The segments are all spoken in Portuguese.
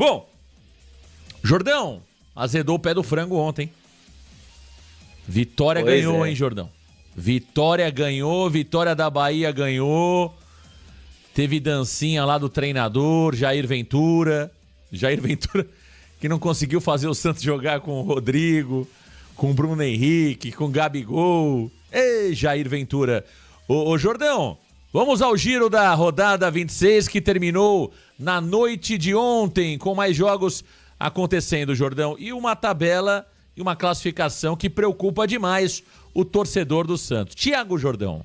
Bom, Jordão, azedou o pé do frango ontem. Vitória ganhou, hein, Jordão? Vitória ganhou, Vitória da Bahia ganhou. Teve dancinha lá do treinador, Jair Ventura. Jair Ventura que não conseguiu fazer o Santos jogar com o Rodrigo, com o Bruno Henrique, com o Gabigol. Ei, Jair Ventura. Ô, Jordão, vamos ao giro da rodada 26 que terminou na noite de ontem, com mais jogos acontecendo, Jordão. E uma tabela e uma classificação que preocupa demais o torcedor do Santos. Thiago Jordão.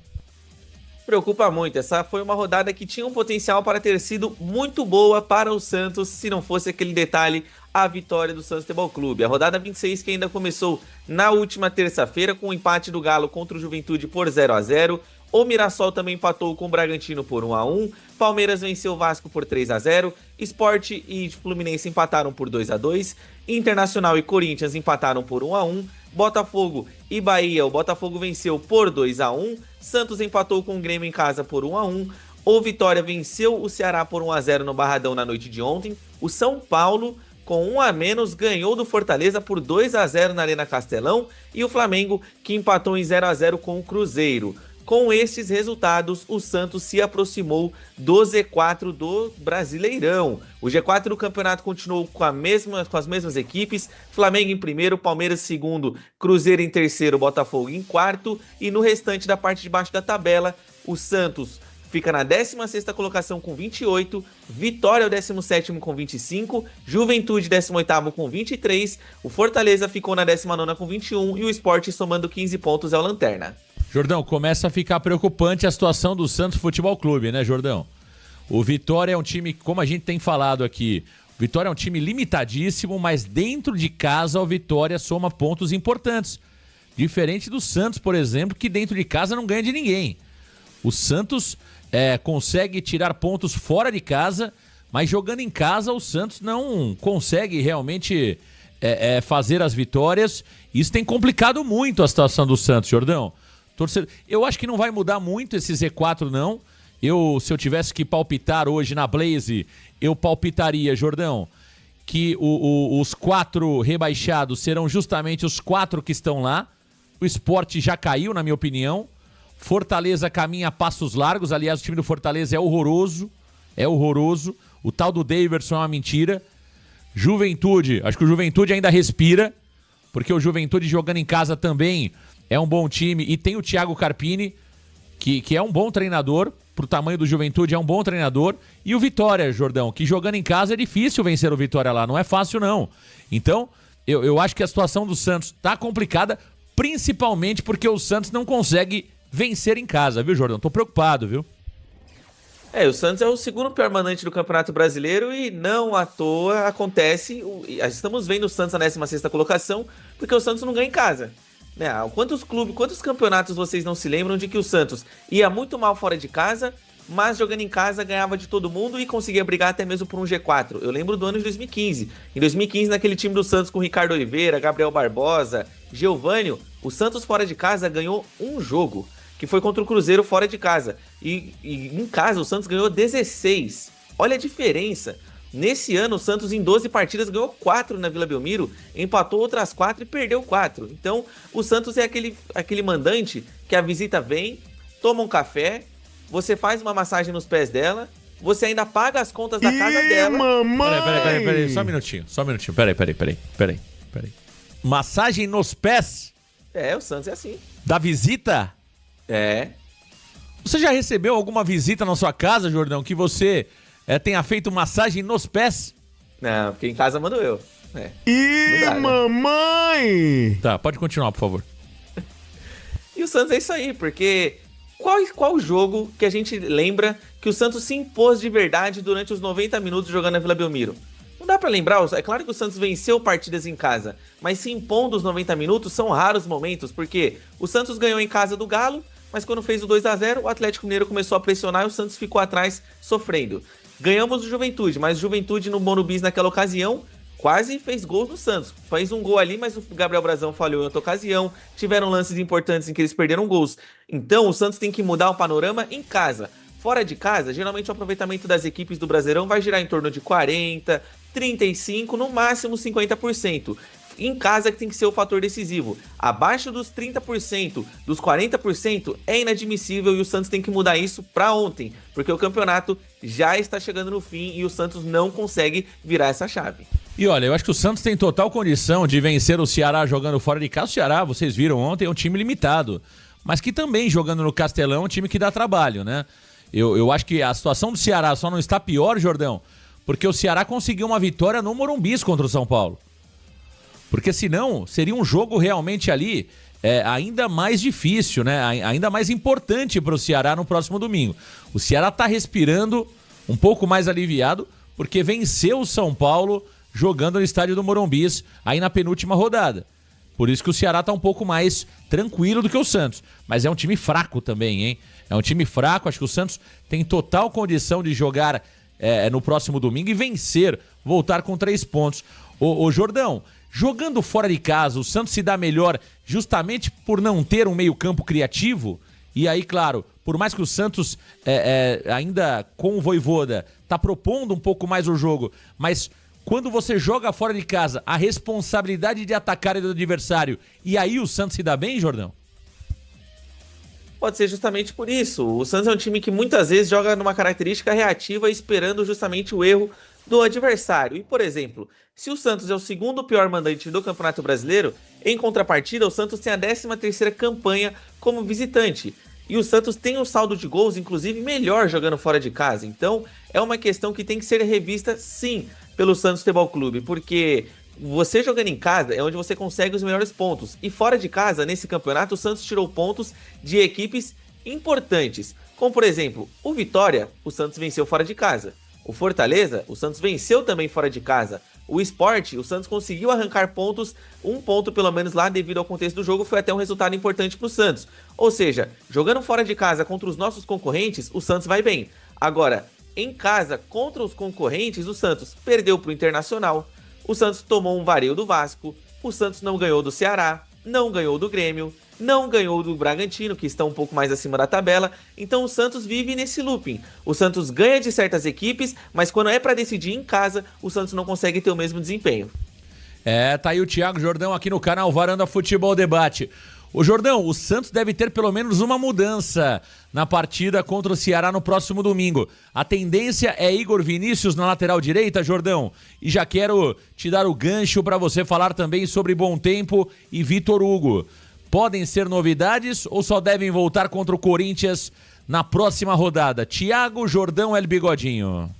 Preocupa muito. Essa foi uma rodada que tinha um potencial para ter sido muito boa para o Santos, se não fosse aquele detalhe, a vitória do Santos Futebol Clube. A rodada 26 que ainda começou na última terça-feira com o empate do Galo contra o Juventude por 0-0. O Mirassol também empatou com o Bragantino por 1-1. Palmeiras venceu o Vasco por 3-0. Sport e Fluminense empataram por 2-2. Internacional e Corinthians empataram por 1-1. Botafogo e Bahia, o Botafogo venceu por 2-1. Santos empatou com o Grêmio em casa por 1-1. O Vitória venceu o Ceará por 1-0 no Barradão na noite de ontem. O São Paulo, com 1 a menos, ganhou do Fortaleza por 2-0 na Arena Castelão. E o Flamengo, que empatou em 0-0 com o Cruzeiro. Com esses resultados, o Santos se aproximou do Z4 do Brasileirão. O G4 do campeonato continuou com as mesmas equipes. Flamengo em primeiro, Palmeiras em segundo, Cruzeiro em terceiro, Botafogo em quarto. E no restante da parte de baixo da tabela, o Santos fica na 16ª colocação com 28, Vitória é o 17º com 25, Juventude 18º com 23, o Fortaleza ficou na 19ª com 21 e o Sport, somando 15 pontos, é o lanterna. Jordão, começa a ficar preocupante a situação do Santos Futebol Clube, né, Jordão? O Vitória é um time, como a gente tem falado aqui, o Vitória é um time limitadíssimo, mas dentro de casa o Vitória soma pontos importantes. Diferente do Santos, por exemplo, que dentro de casa não ganha de ninguém. O Santos consegue tirar pontos fora de casa, mas jogando em casa o Santos não consegue realmente fazer as vitórias. Isso tem complicado muito a situação do Santos, Jordão. Eu acho que não vai mudar muito esse Z4, não. Se eu tivesse que palpitar hoje na Blaze, eu palpitaria, Jordão, que os 4 rebaixados serão justamente os 4 que estão lá. O Sport já caiu, na minha opinião. Fortaleza caminha a passos largos. Aliás, o time do Fortaleza é horroroso. É horroroso. O tal do Daverson é uma mentira. Juventude, acho que o Juventude ainda respira, porque o Juventude jogando em casa também é um bom time. E tem o Thiago Carpini, que é um bom treinador. Pro tamanho do Juventude, é um bom treinador. E o Vitória, Jordão, que jogando em casa é difícil vencer o Vitória lá. Não é fácil, não. Então, eu acho que a situação do Santos tá complicada, principalmente porque o Santos não consegue vencer em casa, viu, Jordão? Tô preocupado, viu? O Santos é o segundo pior mandante do Campeonato Brasileiro e não à toa acontece. Estamos vendo o Santos na 16ª colocação porque o Santos não ganha em casa. Quantos campeonatos vocês não se lembram de que o Santos ia muito mal fora de casa, mas jogando em casa ganhava de todo mundo e conseguia brigar até mesmo por um G4? Eu lembro do ano de 2015. Em 2015, naquele time do Santos com Ricardo Oliveira, Gabriel Barbosa, Geovânio, o Santos fora de casa ganhou um jogo, que foi contra o Cruzeiro fora de casa. E em casa o Santos ganhou 16. Olha a diferença. Nesse ano o Santos em 12 partidas ganhou 4 na Vila Belmiro, empatou outras 4 e perdeu 4. Então o Santos é aquele mandante que a visita vem, toma um café, você faz uma massagem nos pés dela, você ainda paga as contas da casa dela. Mamãe! Peraí, só um minutinho. Peraí. Massagem nos pés? O Santos é assim. Da visita? Você já recebeu alguma visita na sua casa, Jordão, que você tenha feito massagem nos pés? Não, porque em casa mando eu. Mamãe! Tá, pode continuar, por favor. E o Santos é isso aí, porque qual jogo que a gente lembra que o Santos se impôs de verdade durante os 90 minutos jogando na Vila Belmiro? Não dá pra lembrar, é claro que o Santos venceu partidas em casa, mas se impondo os 90 minutos são raros momentos, porque o Santos ganhou em casa do Galo, mas quando fez o 2-0, o Atlético Mineiro começou a pressionar e o Santos ficou atrás sofrendo. Ganhamos o Juventude, mas o Juventude no Morumbi naquela ocasião quase fez gols no Santos. Fez um gol ali, mas o Gabriel Brazão falhou em outra ocasião. Tiveram lances importantes em que eles perderam gols. Então o Santos tem que mudar o panorama em casa. Fora de casa, geralmente o aproveitamento das equipes do Brasileirão vai girar em torno de 40%, 35%, no máximo 50%. Em casa que tem que ser o fator decisivo. Abaixo dos 30%, dos 40%, é inadmissível e o Santos tem que mudar isso para ontem, porque o campeonato já está chegando no fim e o Santos não consegue virar essa chave. E olha, eu acho que o Santos tem total condição de vencer o Ceará jogando fora de casa. O Ceará, vocês viram ontem, é um time limitado, mas que também jogando no Castelão é um time que dá trabalho, né? Eu acho que a situação do Ceará só não está pior, Jordão, porque o Ceará conseguiu uma vitória no Morumbi contra o São Paulo. Porque senão seria um jogo realmente ali ainda mais difícil, né? Ainda mais importante para o Ceará no próximo domingo. O Ceará está respirando um pouco mais aliviado porque venceu o São Paulo jogando no estádio do Morumbi aí na penúltima rodada. Por isso que o Ceará está um pouco mais tranquilo do que o Santos. Mas é um time fraco também, hein? É um time fraco, acho que o Santos tem total condição de jogar no próximo domingo e vencer, voltar com 3 pontos. Ô Jordão, jogando fora de casa, o Santos se dá melhor justamente por não ter um meio-campo criativo? E aí, claro, por mais que o Santos ainda com o Vojvoda tá propondo um pouco mais o jogo, mas quando você joga fora de casa, a responsabilidade de atacar é do adversário, e aí o Santos se dá bem, Jordão? Pode ser justamente por isso. O Santos é um time que muitas vezes joga numa característica reativa, esperando justamente o erro do adversário. E, por exemplo, se o Santos é o segundo pior mandante do Campeonato Brasileiro, em contrapartida, o Santos tem a 13ª campanha como visitante. E o Santos tem um saldo de gols, inclusive, melhor jogando fora de casa. Então, é uma questão que tem que ser revista, sim, pelo Santos Futebol Clube, porque você jogando em casa é onde você consegue os melhores pontos. E fora de casa, nesse campeonato, o Santos tirou pontos de equipes importantes. Como, por exemplo, o Vitória, o Santos venceu fora de casa. O Fortaleza, o Santos venceu também fora de casa. O Sport, o Santos conseguiu arrancar pontos, um ponto pelo menos lá devido ao contexto do jogo, foi até um resultado importante para o Santos. Ou seja, jogando fora de casa contra os nossos concorrentes, o Santos vai bem. Agora, em casa contra os concorrentes, o Santos perdeu para o Internacional, o Santos tomou um vareio do Vasco, o Santos não ganhou do Ceará, não ganhou do Grêmio, não ganhou do Bragantino, que está um pouco mais acima da tabela. Então o Santos vive nesse looping. O Santos ganha de certas equipes, mas quando é para decidir em casa, o Santos não consegue ter o mesmo desempenho. Tá aí o Thiago Jordão aqui no canal Varanda Futebol Debate. Ô Jordão, o Santos deve ter pelo menos uma mudança na partida contra o Ceará no próximo domingo. A tendência é Igor Vinícius na lateral direita, Jordão. E já quero te dar o gancho para você falar também sobre Bom Tempo e Vitor Hugo. Podem ser novidades ou só devem voltar contra o Corinthians na próxima rodada? Thiago Jordão El Bigodinho.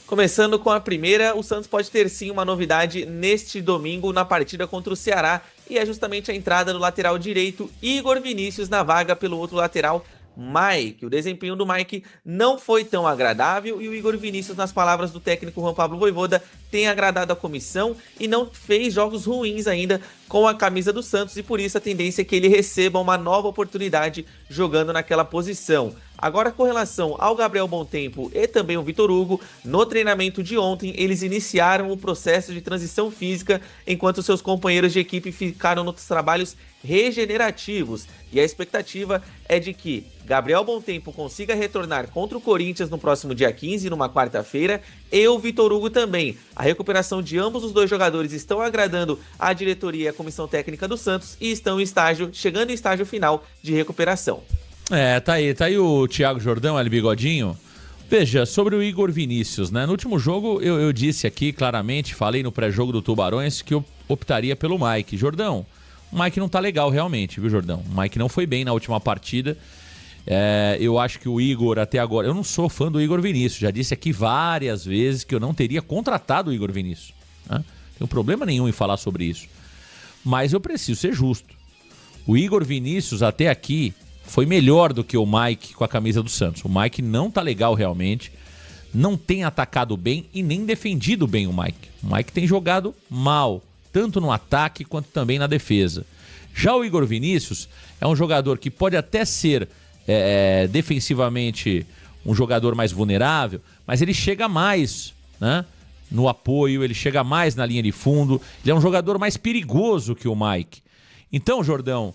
Começando com a primeira, o Santos pode ter sim uma novidade neste domingo na partida contra o Ceará, e é justamente a entrada do lateral direito Igor Vinícius na vaga pelo outro lateral Mike. O desempenho do Mike não foi tão agradável e o Igor Vinícius, nas palavras do técnico Juan Pablo Vojvoda, tem agradado a comissão e não fez jogos ruins ainda com a camisa do Santos, e por isso a tendência é que ele receba uma nova oportunidade jogando naquela posição. Agora, com relação ao Gabriel Bom Tempo e também o Vitor Hugo, no treinamento de ontem, eles iniciaram o processo de transição física, enquanto seus companheiros de equipe ficaram nos trabalhos regenerativos. E a expectativa é de que Gabriel Bom Tempo consiga retornar contra o Corinthians no próximo dia 15, numa quarta-feira, e o Vitor Hugo também. A recuperação de ambos os dois jogadores estão agradando a diretoria e a comissão técnica do Santos e estão chegando em estágio final de recuperação. Tá aí o Thiago Jordão, El Bigodinho. Veja, sobre o Igor Vinícius, né? No último jogo eu disse aqui claramente, falei no pré-jogo do Tubarões que eu optaria pelo Mike. Jordão, o Mike não tá legal realmente, viu, Jordão? O Mike não foi bem na última partida. Eu acho que o Igor até agora... Eu não sou fã do Igor Vinícius, já disse aqui várias vezes que eu não teria contratado o Igor Vinícius, né? Não tenho problema nenhum em falar sobre isso. Mas eu preciso ser justo. O Igor Vinícius até aqui foi melhor do que o Mike com a camisa do Santos. O Mike não tá legal realmente, não tem atacado bem e nem defendido bem o Mike. O Mike tem jogado mal, tanto no ataque quanto também na defesa. Já o Igor Vinícius é um jogador que pode até ser defensivamente um jogador mais vulnerável, mas ele chega mais, né, no apoio, ele chega mais na linha de fundo, ele é um jogador mais perigoso que o Mike. Então, Jordão,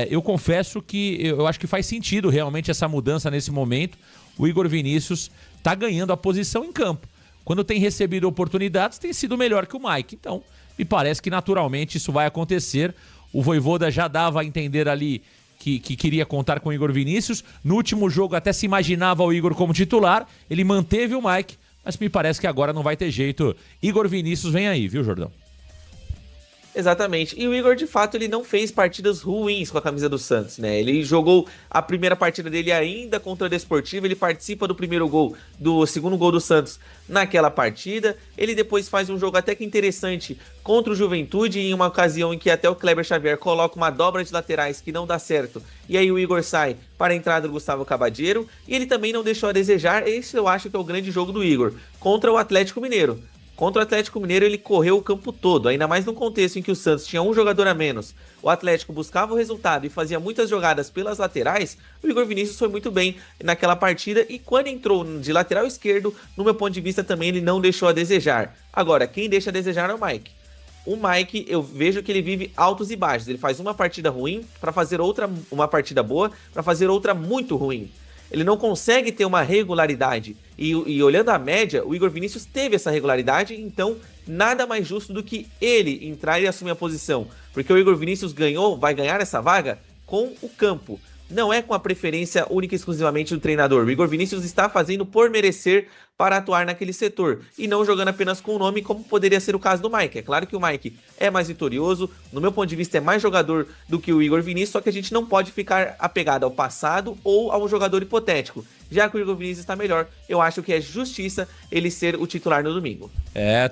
eu confesso que eu acho que faz sentido realmente essa mudança nesse momento. O Igor Vinícius está ganhando a posição em campo. quando tem recebido oportunidades, tem sido melhor que o Mike. Então, me parece que naturalmente isso vai acontecer. O Vojvoda já dava a entender ali que queria contar com o Igor Vinícius. No último jogo até se imaginava o Igor como titular. Ele manteve o Mike, mas me parece que agora não vai ter jeito. Igor Vinícius vem aí, viu, Jordão? Exatamente. E o Igor, de fato, ele não fez partidas ruins com a camisa do Santos, né? Ele jogou a primeira partida dele ainda contra o Desportivo, ele participa do segundo gol do Santos naquela partida. Ele depois faz um jogo até que interessante contra o Juventude, em uma ocasião em que até o Kleber Xavier coloca uma dobra de laterais que não dá certo. E aí o Igor sai para a entrada do Gustavo Cavadiero. E ele também não deixou a desejar. Esse eu acho que é o grande jogo do Igor, contra o Atlético Mineiro. Contra o Atlético Mineiro ele correu o campo todo, ainda mais num contexto em que o Santos tinha um jogador a menos. O Atlético buscava o resultado e fazia muitas jogadas pelas laterais. O Igor Vinícius foi muito bem naquela partida e quando entrou de lateral esquerdo, no meu ponto de vista também ele não deixou a desejar. Agora, quem deixa a desejar é o Mike. O Mike, eu vejo que ele vive altos e baixos. Ele faz uma partida ruim para fazer outra, uma partida boa, para fazer outra muito ruim. Ele não consegue ter uma regularidade. E olhando a média, o Igor Vinícius teve essa regularidade, então nada mais justo do que ele entrar e assumir a posição. Porque o Igor Vinícius vai ganhar essa vaga com o campo. Não é com a preferência única e exclusivamente do treinador. O Igor Vinícius está fazendo por merecer para atuar naquele setor e não jogando apenas com o nome, como poderia ser o caso do Mike. É claro que o Mike é mais vitorioso, no meu ponto de vista é mais jogador do que o Igor Vinícius, só que a gente não pode ficar apegado ao passado ou a um jogador hipotético. Já que o Igor Vinícius está melhor, eu acho que é justiça ele ser o titular no domingo.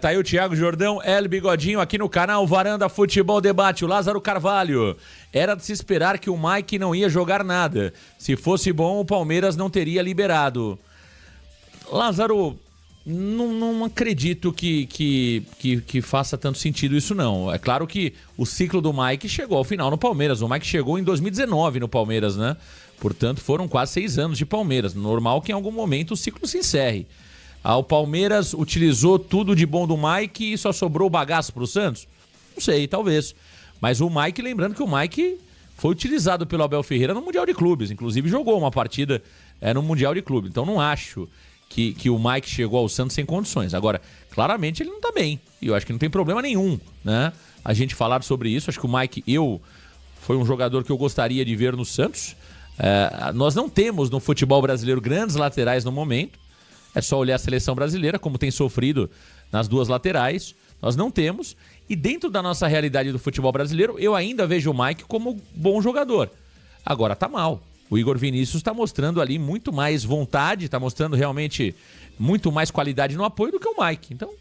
Tá aí o Thiago Jordão, El Bigodinho aqui no canal Varanda Futebol Debate. O Lázaro Carvalho: era de se esperar que o Mike não ia jogar nada. Se fosse bom, o Palmeiras não teria liberado. Lázaro, não acredito que faça tanto sentido isso, não. É claro que o ciclo do Mike chegou ao final no Palmeiras. O Mike chegou em 2019 no Palmeiras, né? Portanto, foram quase 6 anos de Palmeiras. Normal que em algum momento o ciclo se encerre. O Palmeiras utilizou tudo de bom do Mike e só sobrou bagaço pro Santos? Não sei, talvez. Mas o Mike, lembrando que o Mike foi utilizado pelo Abel Ferreira no Mundial de Clubes. Inclusive jogou uma partida no Mundial de Clubes. Então não acho que o Mike chegou ao Santos sem condições. Agora, claramente ele não tá bem. E eu acho que não tem problema nenhum, né? A gente falar sobre isso. Acho que o Mike, foi um jogador que eu gostaria de ver no Santos. Nós não temos no futebol brasileiro grandes laterais no momento. É só olhar a seleção brasileira, como tem sofrido nas duas laterais. Nós não temos. E dentro da nossa realidade do futebol brasileiro, eu ainda vejo o Mike como bom jogador. Agora tá mal. O Igor Vinícius está mostrando ali muito mais vontade, está mostrando realmente muito mais qualidade no apoio do que o Mike. Então,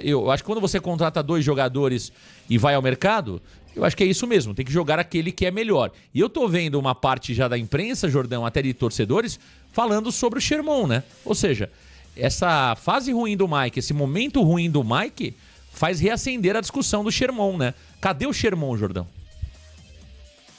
eu acho que quando você contrata 2 jogadores e vai ao mercado, eu acho que é isso mesmo, tem que jogar aquele que é melhor. E eu tô vendo uma parte já da imprensa, Jordão, até de torcedores, falando sobre o Sherman, né? Ou seja, essa fase ruim do Mike, esse momento ruim do Mike, faz reacender a discussão do Sherman, né? Cadê o Sherman, Jordão?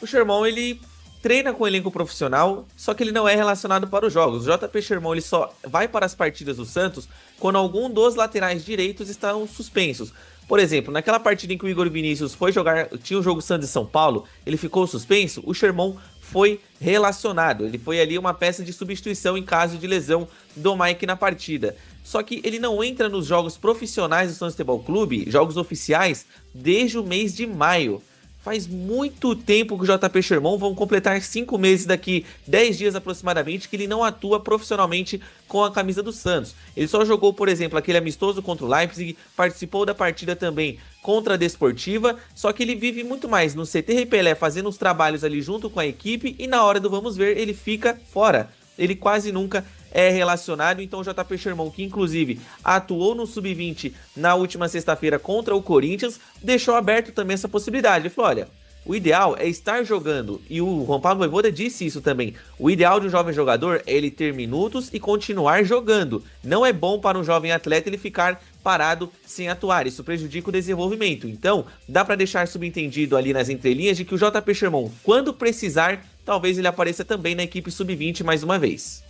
O Sherman, ele treina com o elenco profissional, só que ele não é relacionado para os jogos. O JP Sherman, ele só vai para as partidas do Santos quando algum dos laterais direitos estão suspensos. Por exemplo, naquela partida em que o Igor Vinícius foi jogar, tinha o jogo Santos e São Paulo, ele ficou suspenso, o Sherman foi relacionado. Ele foi ali uma peça de substituição em caso de lesão do Mike na partida. Só que ele não entra nos jogos profissionais do Santos Futebol Clube, jogos oficiais, desde o mês de maio. Faz muito tempo que o JP Sherman, vão completar 5 meses daqui, 10 dias aproximadamente, que ele não atua profissionalmente com a camisa do Santos. Ele só jogou, por exemplo, aquele amistoso contra o Leipzig, participou da partida também contra a Desportiva, só que ele vive muito mais no CT Pelé, fazendo os trabalhos ali junto com a equipe, e na hora do vamos ver, ele fica fora. Ele quase nunca é relacionado, então o JP Sherman, que inclusive atuou no Sub-20 na última sexta-feira contra o Corinthians, deixou aberto também essa possibilidade. Ele falou, olha, o ideal é estar jogando, e o Juan Pablo Vojvoda disse isso também, o ideal de um jovem jogador é ele ter minutos e continuar jogando. Não é bom para um jovem atleta ele ficar parado sem atuar, isso prejudica o desenvolvimento. Então, dá para deixar subentendido ali nas entrelinhas de que o JP Sherman, quando precisar, talvez ele apareça também na equipe Sub-20 mais uma vez.